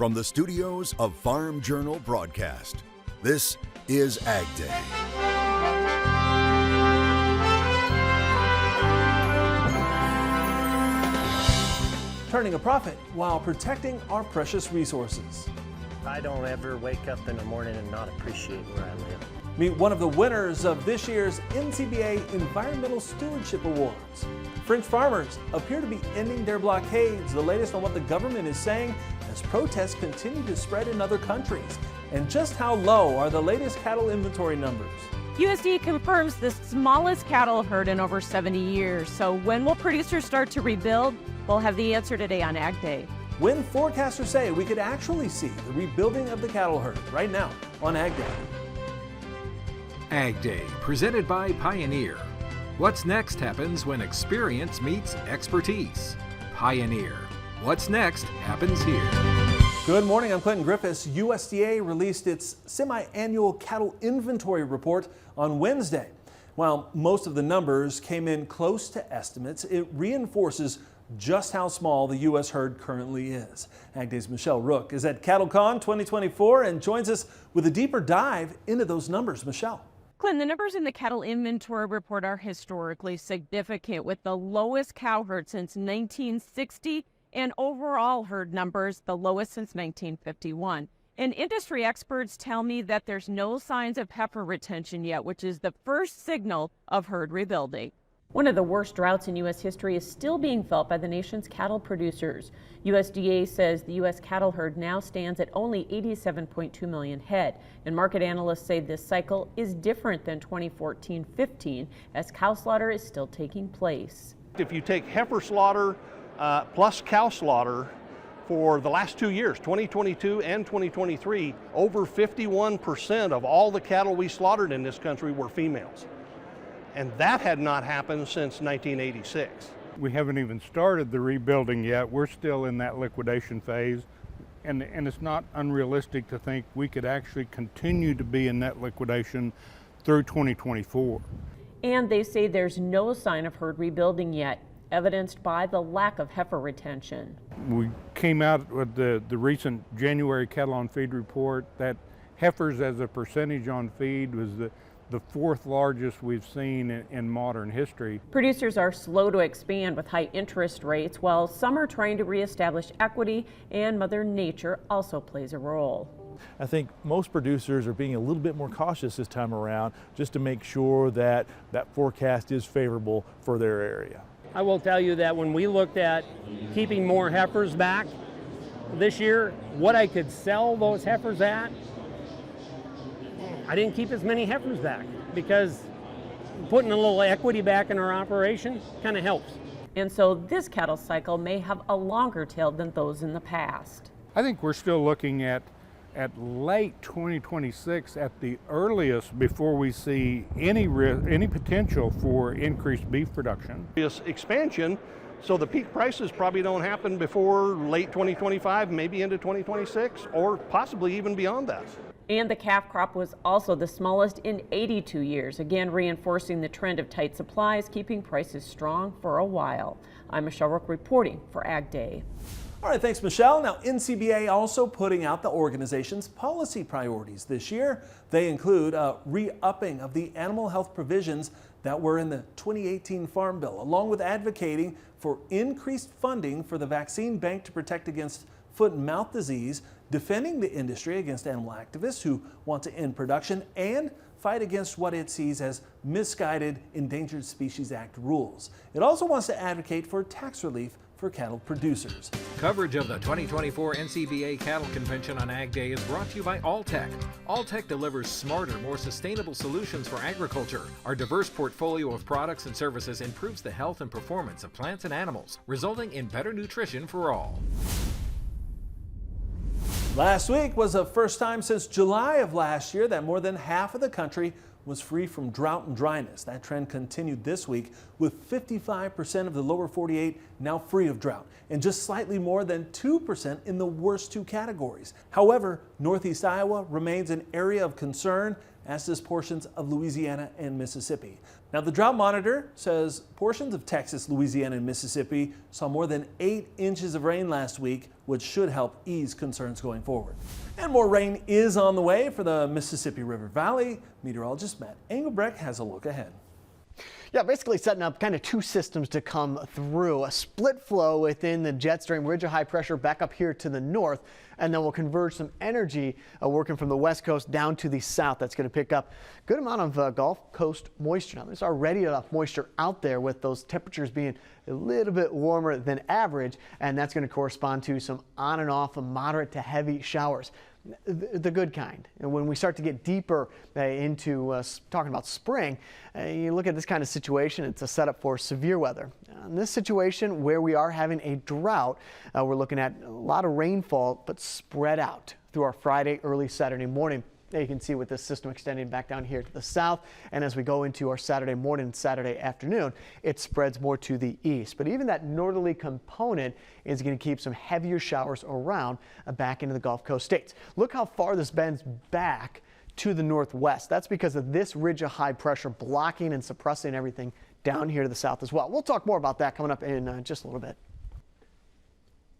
From the studios of Farm Journal Broadcast, this is AgDay. Turning a profit while protecting our precious resources. I don't ever wake up in the morning and not appreciate where I live. Meet one of the winners of this year's NCBA Environmental Stewardship Awards. French farmers appear to be ending their blockades, the latest on what the government is saying as protests continue to spread in other countries. And just how low are the latest cattle inventory numbers? USDA confirms the smallest cattle herd in over 70 years. So when will producers start to rebuild? We'll have the answer today on AgDay. When forecasters say we could actually see the rebuilding of the cattle herd right now on AgDay. AgDay, presented by Pioneer. What's next happens when experience meets expertise. Pioneer. What's next happens here. Good morning, I'm Clinton Griffiths. USDA released its semi-annual cattle inventory report on Wednesday. While most of the numbers came in close to estimates, it reinforces just how small the U.S. herd currently is. AgDay's Michelle Rook is at CattleCon 2024 and joins us with a deeper dive into those numbers. Michelle. Clinton, the numbers in the cattle inventory report are historically significant, with the lowest cow herd since 1960 and overall herd numbers the lowest since 1951. And industry experts tell me that there's no signs of heifer retention yet, which is the first signal of herd rebuilding. One of the worst droughts in U.S. history is still being felt by the nation's cattle producers. USDA says the U.S. cattle herd now stands at only 87.2 million head, and market analysts say this cycle is different than 2014-15 as cow slaughter is still taking place. If you take heifer slaughter plus cow slaughter for the last 2 years, 2022 and 2023, over 51% of all the cattle we slaughtered in this country were females. And that had not happened since 1986. We haven't even started the rebuilding yet. We're still in that liquidation phase. And it's not unrealistic to think we could actually continue to be in net liquidation through 2024. And they say there's no sign of herd rebuilding yet, evidenced by the lack of heifer retention. We came out with the recent January cattle on feed report that heifers as a percentage on feed was the fourth largest we've seen in modern history. Producers are slow to expand with high interest rates, while some are trying to reestablish equity, and Mother Nature also plays a role. I think most producers are being a little bit more cautious this time around just to make sure that that forecast is favorable for their area. I will tell you that when we looked at keeping more heifers back this year, what I could sell those heifers at, I didn't keep as many heifers back because putting a little equity back in our operation kind of helps. And so this cattle cycle may have a longer tail than those in the past. I think we're still looking at late 2026 at the earliest before we see any potential for increased beef production. This expansion, so the peak prices probably don't happen before late 2025, maybe into 2026, or possibly even beyond that. And the calf crop was also the smallest in 82 years, again reinforcing the trend of tight supplies, keeping prices strong for a while. I'm Michelle Rook reporting for AgDay. All right, thanks, Michelle. Now, NCBA also putting out the organization's policy priorities this year. They include a re-upping of the animal health provisions that were in the 2018 Farm Bill, along with advocating for increased funding for the vaccine bank to protect against foot and mouth disease, defending the industry against animal activists who want to end production, and fight against what it sees as misguided Endangered Species Act rules. It also wants to advocate for tax relief for cattle producers. Coverage of the 2024 NCBA Cattle Convention on AgDay is brought to you by Alltech. Alltech delivers smarter, more sustainable solutions for agriculture. Our diverse portfolio of products and services improves the health and performance of plants and animals, resulting in better nutrition for all. Last week was the first time since July of last year that more than half of the country was free from drought and dryness. That trend continued this week with 55% of the lower 48 now free of drought, and just slightly more than 2% in the worst two categories. However, northeast Iowa remains an area of concern, as does portions of Louisiana and Mississippi. Now, the drought monitor says portions of Texas, Louisiana, and Mississippi saw more than 8 inches of rain last week, which should help ease concerns going forward. And more rain is on the way for the Mississippi River Valley. Meteorologist Matt Engelbrecht has a look ahead. Yeah, basically setting up kind of two systems to come through. A split flow within the jet stream, ridge of high pressure back up here to the north, and then we'll converge some energy working from the west coast down to the south. That's going to pick up a good amount of Gulf Coast moisture. Now, there's already enough moisture out there with those temperatures being a little bit warmer than average, and that's going to correspond to some on and off moderate to heavy showers. The good kind. And when we start to get deeper into talking about spring, you look at this kind of situation, it's a setup for severe weather. In this situation where we are having a drought, we're looking at a lot of rainfall, but spread out through our Friday, early Saturday morning. You can see with this system extending back down here to the south, and as we go into our Saturday morning and Saturday afternoon, it spreads more to the east. But even that northerly component is going to keep some heavier showers around back into the Gulf Coast states. Look how far this bends back to the northwest. That's because of this ridge of high pressure blocking and suppressing everything down here to the south as well. We'll talk more about that coming up in just a little bit.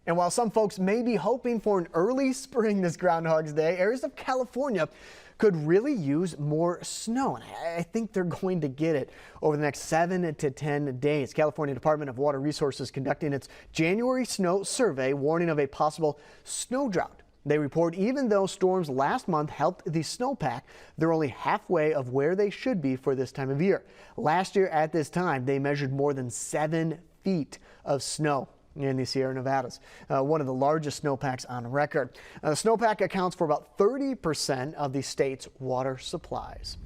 And while some folks may be hoping for an early spring this Groundhog's Day, areas of California could really use more snow. And I think they're going to get it over the next 7 to 10 days. California Department of Water Resources conducting its January snow survey, warning of a possible snow drought. They report even though storms last month helped the snowpack, they're only halfway of where they should be for this time of year. Last year at this time, they measured more than 7 feet of snow in the Sierra Nevadas, one of the largest snowpacks on record. The snowpack accounts for about 30% of the state's water supplies.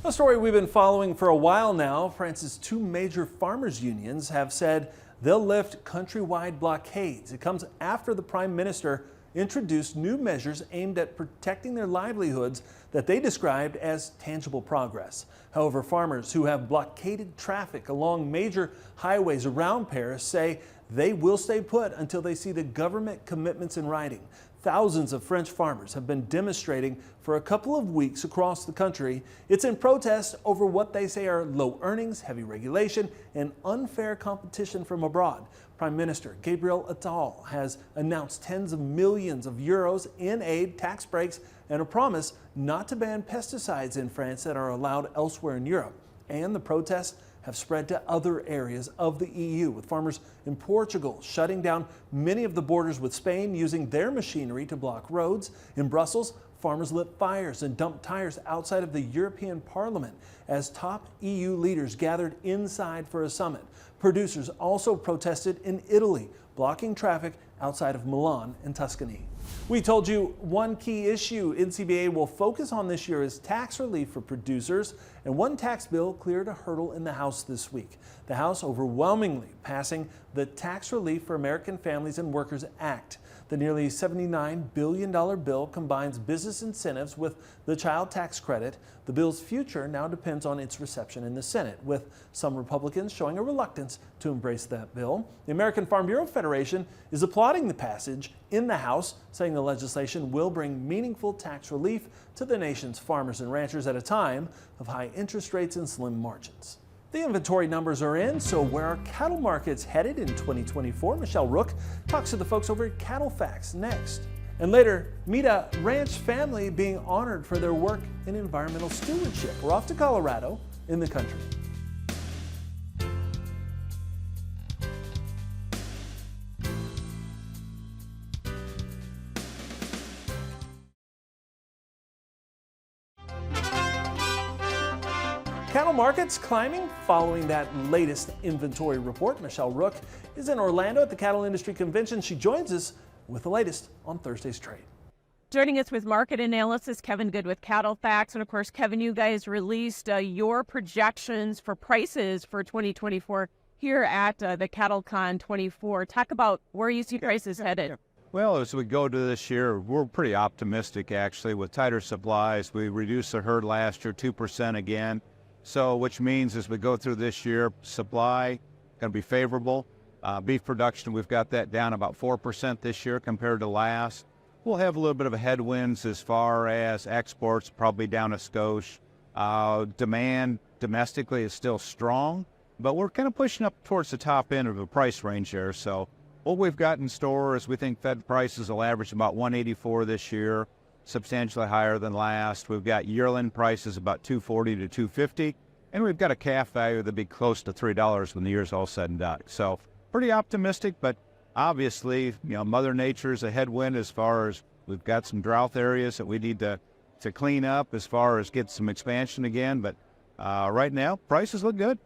A story we've been following for a while now. France's 2 major farmers' unions have said they'll lift countrywide blockades. It comes after the Prime Minister introduced new measures aimed at protecting their livelihoods that they described as tangible progress. However, farmers who have blockaded traffic along major highways around Paris say they will stay put until they see the government commitments in writing. Thousands of French farmers have been demonstrating for a couple of weeks across the country. It's in protest over what they say are low earnings, heavy regulation, and unfair competition from abroad. Prime Minister Gabriel Attal has announced tens of millions of euros in aid, tax breaks, and a promise not to ban pesticides in France that are allowed elsewhere in Europe. And the protests have spread to other areas of the EU, with farmers in Portugal shutting down many of the borders with Spain, using their machinery to block roads. In Brussels, farmers lit fires and dumped tires outside of the European Parliament as top EU leaders gathered inside for a summit. Producers also protested in Italy, blocking traffic outside of Milan and Tuscany. We told you one key issue NCBA will focus on this year is tax relief for producers, and one tax bill cleared a hurdle in the House this week. The House overwhelmingly passing the Tax Relief for American Families and Workers Act. The nearly $79 billion bill combines business incentives with the child tax credit. The bill's future now depends on its reception in the Senate, with some Republicans showing a reluctance to embrace that bill. The American Farm Bureau Federation is applauding the passage in the House, saying the legislation will bring meaningful tax relief to the nation's farmers and ranchers at a time of high interest rates and slim margins. The inventory numbers are in, so where are cattle markets headed in 2024? Michelle Rook talks to the folks over at Cattle Facts next. And later, meet a ranch family being honored for their work in environmental stewardship. We're off to Colorado in the country. Cattle markets climbing following that latest inventory report. Michelle Rook is in Orlando at the Cattle Industry Convention. She joins us with the latest on Thursday's trade. Joining us with market analysis, Kevin Good with Cattle Facts. And of course, Kevin, you guys released your projections for prices for 2024 here at the CattleCon 24. Talk about where you see prices headed. Well, as we go to this year, we're pretty optimistic actually with tighter supplies. We reduced the herd last year 2% again. So which means as we go through this year, supply going to be favorable. Beef production, we've got that down about 4% this year compared to last. We'll have a little bit of a headwinds as far as exports, probably down a skosh. Demand domestically is still strong, but we're kind of pushing up towards the top end of the price range there. So what we've got in store is we think Fed prices will average about 184 this year, substantially higher than last. We've got yearling prices about 240 to 250, and we've got a calf value that'll be close to $3 when the year's all said and done. So pretty optimistic, but obviously, Mother Nature's a headwind as far as we've got some drought areas that we need to clean up as far as get some expansion again. But right now, prices look good.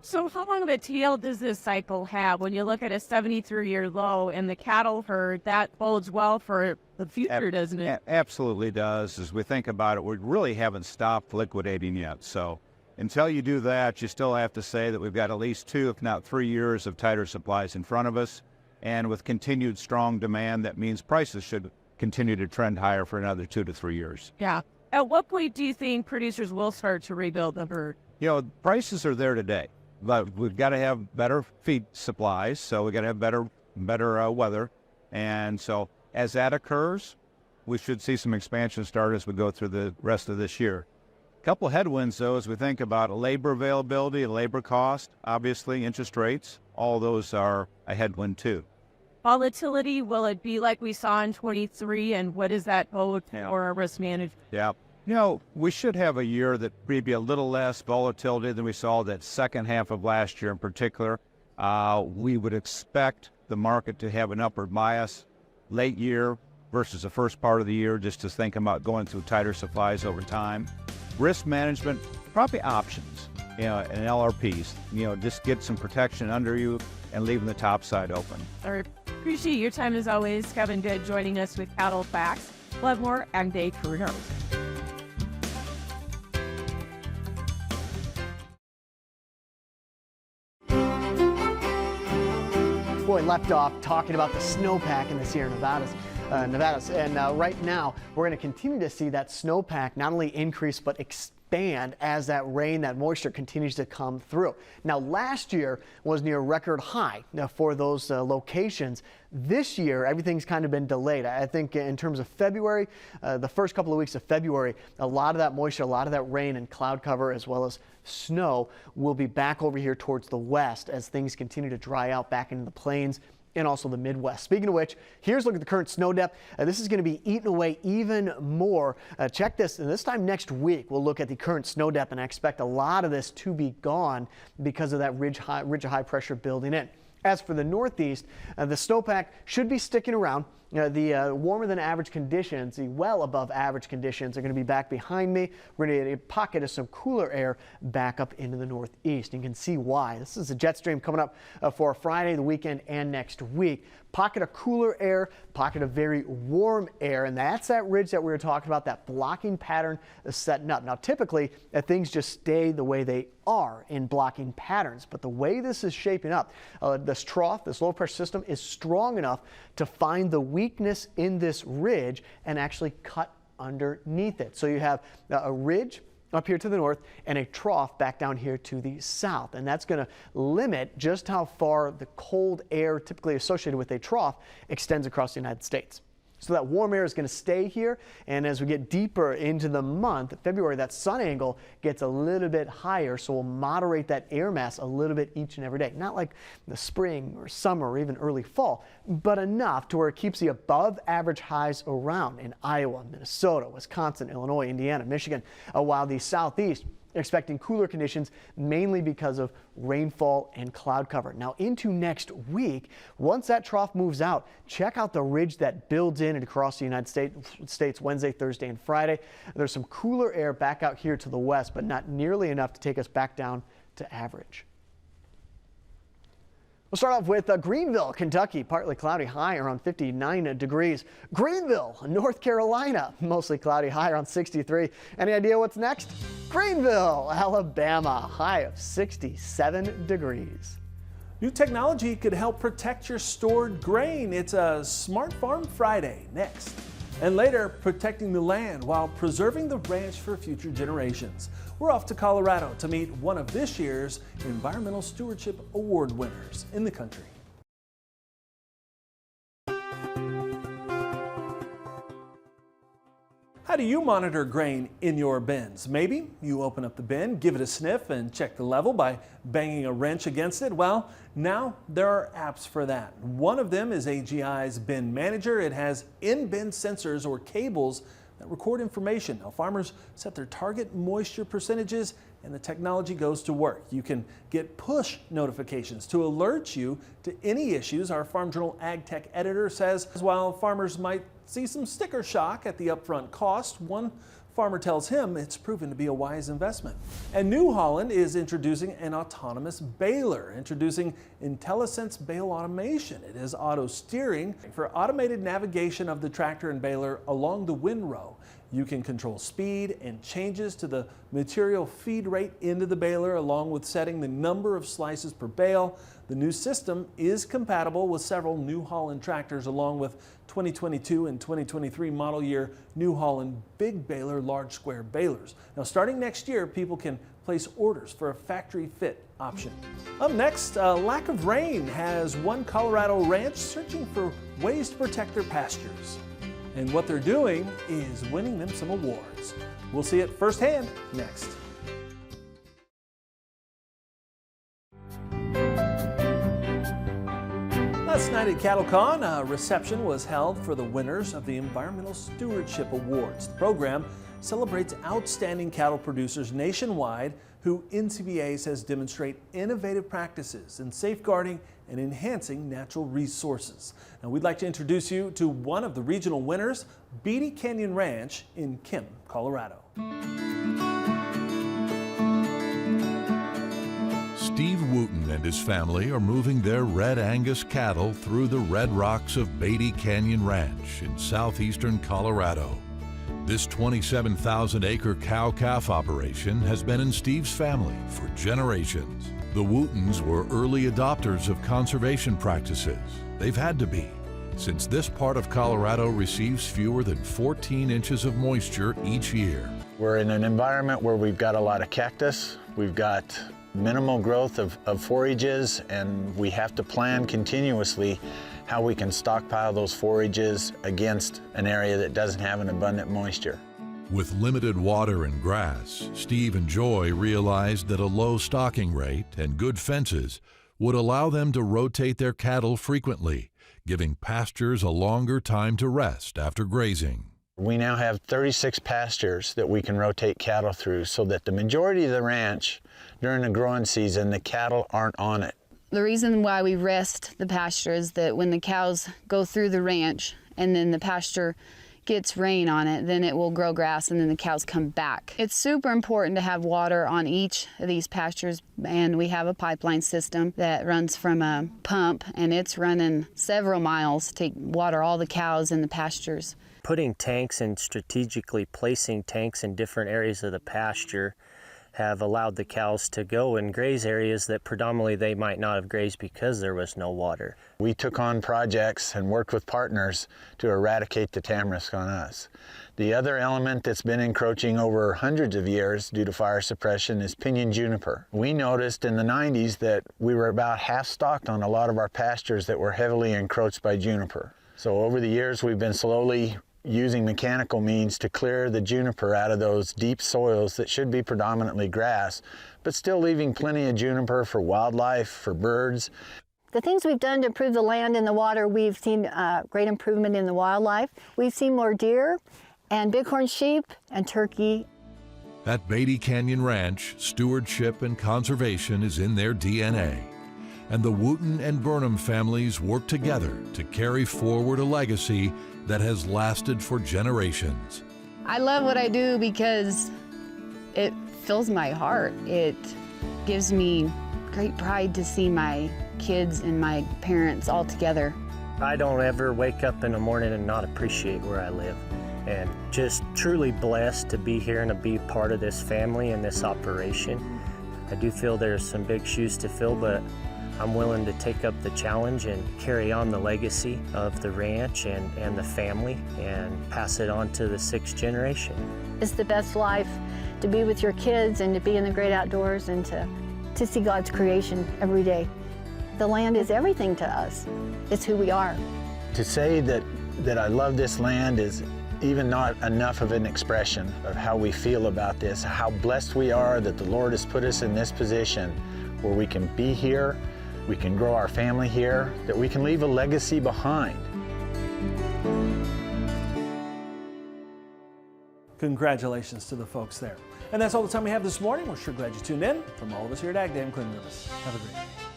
So how long of a tail does this cycle have? When you look at a 73-year low in the cattle herd, that bodes well for the future, doesn't it? Absolutely does. As we think about it, we really haven't stopped liquidating yet. So until you do that, you still have to say that we've got at least 2, if not 3 years of tighter supplies in front of us. And with continued strong demand, that means prices should continue to trend higher for another 2 to 3 years. Yeah. At what point do you think producers will start to rebuild the herd? Prices are there today, but we've got to have better feed supplies, so we've got to have better weather. And so as that occurs, we should see some expansion start as we go through the rest of this year. A couple headwinds, though, as we think about labor availability, labor cost, obviously interest rates, all those are a headwind too. Volatility, will it be like we saw in 23, and what does that bode for our risk management? Yeah. We should have a year that maybe a little less volatility than we saw that second half of last year in particular. We would expect the market to have an upward bias late year versus the first part of the year, just to think about going through tighter supplies over time. Risk management, probably options, and LRPs, just get some protection under you and leaving the top side open. All right. Appreciate your time as always, Kevin Good, joining us with Cattle Facts. We'll have more AgDay Career Notes. Boy, left off talking about the snowpack in the Sierra Nevadas. And right now, we're going to continue to see that snowpack not only increase but expand as that rain, that moisture continues to come through. Now, last year was near record high for those locations. This year, everything's kind of been delayed. I think in terms of February, the first couple of weeks of February, a lot of that moisture, a lot of that rain and cloud cover as well as snow will be back over here towards the west as things continue to dry out back into the plains and also the Midwest. Speaking of which, here's a look at the current snow depth. This is going to be eaten away even more. Check this, and this time next week, we'll look at the current snow depth, and I expect a lot of this to be gone because of that ridge of high pressure building in. As for the Northeast, the snowpack should be sticking around. The warmer than average conditions, the well above average conditions, are going to be back behind me. We're going to get a pocket of some cooler air back up into the Northeast. You can see why. This is a jet stream coming up for Friday, the weekend, and next week. Pocket of cooler air, pocket of very warm air, and that's that ridge that we were talking about, that blocking pattern is setting up. Now, typically, things just stay the way they are in blocking patterns, but the way this is shaping up, this trough, this low pressure system is strong enough to find the weakness in this ridge and actually cut underneath it. So you have a ridge up here to the north and a trough back down here to the south, and that's going to limit just how far the cold air typically associated with a trough extends across the United States. So that warm air is going to stay here, and as we get deeper into the month, February, that sun angle gets a little bit higher, so we'll moderate that air mass a little bit each and every day. Not like the spring or summer or even early fall, but enough to where it keeps the above average highs around in Iowa, Minnesota, Wisconsin, Illinois, Indiana, Michigan, while the southeast expecting cooler conditions mainly because of rainfall and cloud cover. Now into next week, once that trough moves out, check out the ridge that builds in and across the United States Wednesday, Thursday, and Friday. There's some cooler air back out here to the west, but not nearly enough to take us back down to average. We'll start off with Greenville, Kentucky, partly cloudy, high around 59 degrees. Greenville, North Carolina, mostly cloudy, high around 63. Any idea what's next? Greenville, Alabama, high of 67 degrees. New technology could help protect your stored grain. It's a Smart Farm Friday next. And later, protecting the land while preserving the ranch for future generations. We're We're off to Colorado to meet one of this year's Environmental Stewardship Award winners in the country. How do you monitor grain in your bins? Maybe you open up the bin, give it a sniff, and check the level by banging a wrench against it. Well, now there are apps for that. One of them is AGI's Bin Manager. It has in-bin sensors or cables that record information. Now, farmers set their target moisture percentages and the technology goes to work. You can get push notifications to alert you to any issues. Our Farm Journal Ag Tech editor says while farmers might see some sticker shock at the upfront cost, one farmer tells him it's proven to be a wise investment. And New Holland is introducing an autonomous baler, introducing IntelliSense Bale Automation. It is auto steering for automated navigation of the tractor and baler along the windrow. You can control speed and changes to the material feed rate into the baler, along with setting the number of slices per bale. The new system is compatible with several New Holland tractors, along with 2022 and 2023 model year New Holland Big Baler large square balers. Now, starting next year, people can place orders for a factory fit option. Up next, lack of rain has one Colorado ranch searching for ways to protect their pastures. And what they're doing is winning them some awards. We'll see it firsthand next. Last night at CattleCon, a reception was held for the winners of the Environmental Stewardship Awards. The program celebrates outstanding cattle producers nationwide who NCBA says demonstrate innovative practices in safeguarding and enhancing natural resources. Now, we'd like to introduce you to one of the regional winners, Beatty Canyon Ranch in Kim, Colorado. Steve Wooten and his family are moving their red Angus cattle through the red rocks of Beatty Canyon Ranch in southeastern Colorado. This 27,000-acre cow-calf operation has been in Steve's family for generations. The Wootens were early adopters of conservation practices. They've had to be, since this part of Colorado receives fewer than 14 inches of moisture each year. We're in an environment where we've got a lot of cactus, we've got minimal growth of forages, and we have to plan continuously how we can stockpile those forages against an area that doesn't have an abundant moisture. With limited water and grass, Steve and Joy realized that a low stocking rate and good fences would allow them to rotate their cattle frequently, giving pastures a longer time to rest after grazing. We now have 36 pastures that we can rotate cattle through so that the majority of the ranch during the growing season, the cattle aren't on it. The reason why we rest the pasture is that when the cows go through the ranch and then the pasture gets rain on it, then it will grow grass and then the cows come back. It's super important to have water on each of these pastures, and we have a pipeline system that runs from a pump, and it's running several miles to water all the cows in the pastures. Putting tanks and strategically placing tanks in different areas of the pasture have allowed the cows to go and graze areas that predominantly they might not have grazed because there was no water. We took on projects and worked with partners to eradicate the tamarisk on us. The other element that's been encroaching over hundreds of years due to fire suppression is pinyon juniper. We noticed in the 90s that we were about half stocked on a lot of our pastures that were heavily encroached by juniper. So over the years we've been slowly using mechanical means to clear the juniper out of those deep soils that should be predominantly grass, but still leaving plenty of juniper for wildlife, for birds. The things we've done to improve the land and the water, we've seen great improvement in the wildlife. We've seen more deer and bighorn sheep and turkey. At Beatty Canyon Ranch, stewardship and conservation is in their DNA. And the Wooten and Burnham families work together to carry forward a legacy that has lasted for generations. I love what I do because it fills my heart. It gives me great pride to see my kids and my parents all together. I don't ever wake up in the morning and not appreciate where I live, and just truly blessed to be here and to be part of this family and this operation. I do feel there's some big shoes to fill, but I'm willing to take up the challenge and carry on the legacy of the ranch and the family and pass it on to the 6th generation. It's the best life to be with your kids and to be in the great outdoors and to see God's creation every day. The land is everything to us. It's who we are. To say that I love this land is even not enough of an expression of how we feel about this, how blessed we are that the Lord has put us in this position where we can be here, we can grow our family here, that we can leave a legacy behind. Congratulations to the folks there. And that's all the time we have this morning. We're sure glad you tuned in. From all of us here at AgDay, I'm Clint Griffiths. Have a great day.